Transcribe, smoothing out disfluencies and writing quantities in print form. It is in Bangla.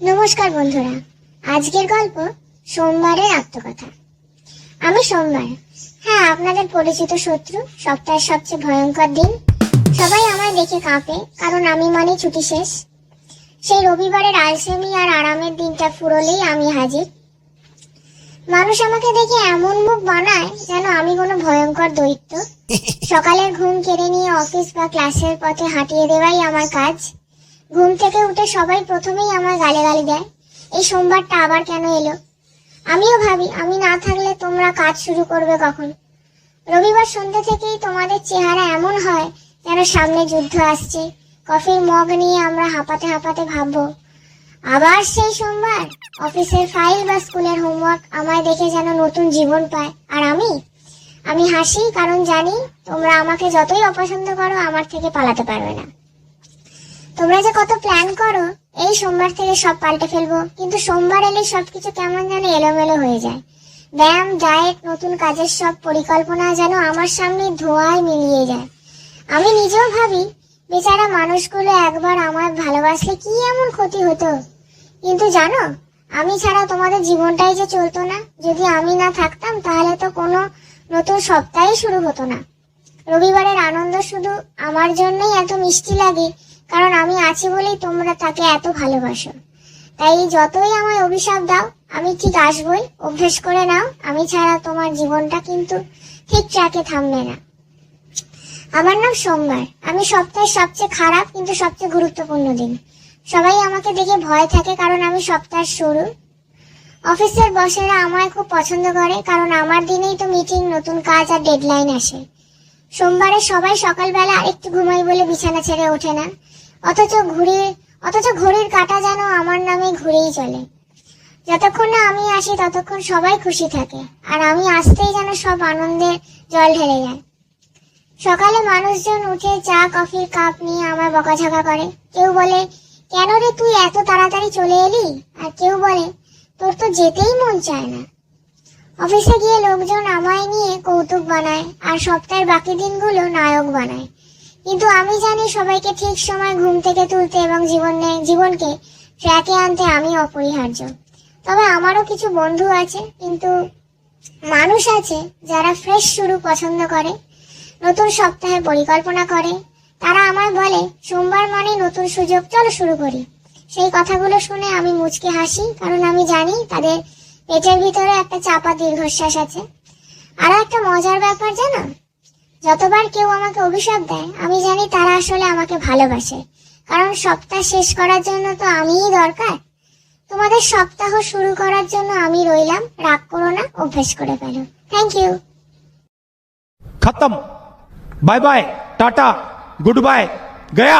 নমস্কার বন্ধুরা, আজকের গল্প সোমবারের আত্মকথা। আমি সোমবার, হ্যাঁ, আপনাদের পরিচিত শত্রু, সপ্তাহের সবচেয়ে ভয়ঙ্কর দিন। সবাই আমায় দেখে কাঁপে, কারণ আমি মানে ছুটি শেষ। সেই রবিবারের আলসেমি আর আরামের দিনটা ফুরোলেই আমি হাজির। মানুষ আমাকে দেখে এমন মুখ বানায় যেন আমি কোনো ভয়ঙ্কর দৈত্য। সকালের ঘুম কেড়ে নিয়ে অফিস বা ক্লাসের পথে হাঁটিয়ে দেওয়াই আমার কাজ। ঘুম থেকে উঠে সবাই প্রথমেই আমার গালাগালি দেয়, এই সোমবারটা আবার কেন এলো। আমিও ভাবি, আমি না থাকলে তোমরা কাজ শুরু করবে কখন। রবিবার সন্ধ্যে থেকেই তোমাদের চেহারা এমন হয় যেন সামনে যুদ্ধ আসছে। কফির মগ নিয়ে আমরা হাঁপাতে হাঁপাতে ভাববো, আবার সেই সোমবার। অফিসের ফাইল বা স্কুলের হোমওয়ার্ক আমায় দেখে যেন নতুন জীবন পায়। আর আমি হাসি, কারণ জানি তোমরা আমাকে যতই অপছন্দ করো, আমার থেকে পালাতে পারবে না। তোমরা যে কত প্ল্যান করো এই সোমবার থেকে সব পাল্টে ফেলবো, কিন্তু সোমবার এলে সবকিছু কেমন যেন এলোমেলো হয়ে যায়। ব্যায়াম, ডায়েট, নতুন কাজের সব পরিকল্পনা যেন আমার সামনে ধোঁয়ায় মিলিয়ে যায়। আমি নিজেও ভাবি, বেচারা মানুষগুলো একবার আমায় ভালোবাসলে কি এমন ক্ষতি হতো। কিন্তু জানো, আমি ছাড়া তোমাদের জীবনটাই যে চলতো না। যদি আমি না থাকতাম তাহলে তো কোনো নতুন সপ্তাহই শুরু হতো না। রবিবারের আনন্দ শুধু আমার জন্যই এত মিষ্টি লাগে, কারণ আমি আছি বলেই তোমরা তাকে এত ভালোবাসো। তাই যতই আমায় অভিশাপ দাও, আমি ঠিক আসবই। অভ্যেস করে নাও, আমি ছাড়া তোমার জীবনটা কিন্তু ঠিক ট্র্যাকে থামবে না। আমার নাম সোমবার। আমি সপ্তাহের সবচেয়ে খারাপ কিন্তু সবচেয়ে গুরুত্বপূর্ণ দিন। সবাই আমাকে দেখে ভয় থাকে, কারণ আমি সপ্তাহের শুরু। অফিসের বসেরা আমায় খুব পছন্দ করে, কারণ আমার দিনেই তো মিটিং, নতুন কাজ আর ডেডলাইন আসে। সোমবারে সবাই সকালবেলা আরেকটু ঘুমাই বলে বিছানা ছেড়ে ওঠে না, অথচ ঘড়ির কাঁটা যেন আমার নামে ঘুরেই চলে। যতক্ষণ না আমি আসি ততক্ষণ সবাই খুশি থাকে, আর আমি আসতেই যেন সব আনন্দে জল ঢেলে যায়। সকালে মানুষজন উঠে চা কফির কাপ নিয়ে আমার বকাঝকা করে। কেউ বলে, কেন রে তুই এত তাড়াতাড়ি চলে এলি? আর কেউ বলে, তোর তো যেতেই মন চায় না। অফিসে গিয়ে লোকজন আমায় নিয়ে কৌতুক বানায়, আর সপ্তাহের বাকি দিনগুলো নায়ক বানায়। কিন্তু আমি জানি সবাইকে ঠিক সময় ঘুম থেকে তুলতে এবং জীবনকে ট্র্যাকে আনতে আমি অপরিহার্য। তবে আমারও কিছু বন্ধু আছে, কিন্তু মানুষ আছে যারা ফ্রেশ শুরু পছন্দ করে, নতুন সপ্তাহের পরিকল্পনা করে। তারা আমায় বলে, সোমবার মানে নতুন সুযোগ, চলো শুরু করি। সেই কথাগুলো শুনে আমি মুচকে হাসি, কারণ আমি জানি তাদের পেটের ভিতরে একটা চাপা দীর্ঘশ্বাস আছে। আরো একটা মজার ব্যাপার জানো, যতবার কেউ আমাকে অভিশাপ দেয়, আমি জানি তারা আসলে আমাকে ভালোবাসে, কারণ সপ্তাহ শেষ করার জন্য তো আমিই দরকার। তোমাদের সপ্তাহ শুরু করার জন্য আমি রইলাম। রাগ করো না, অভ্যেস করে ফেলো। Thank you. खत्म। Bye bye, tata, good bye, गया।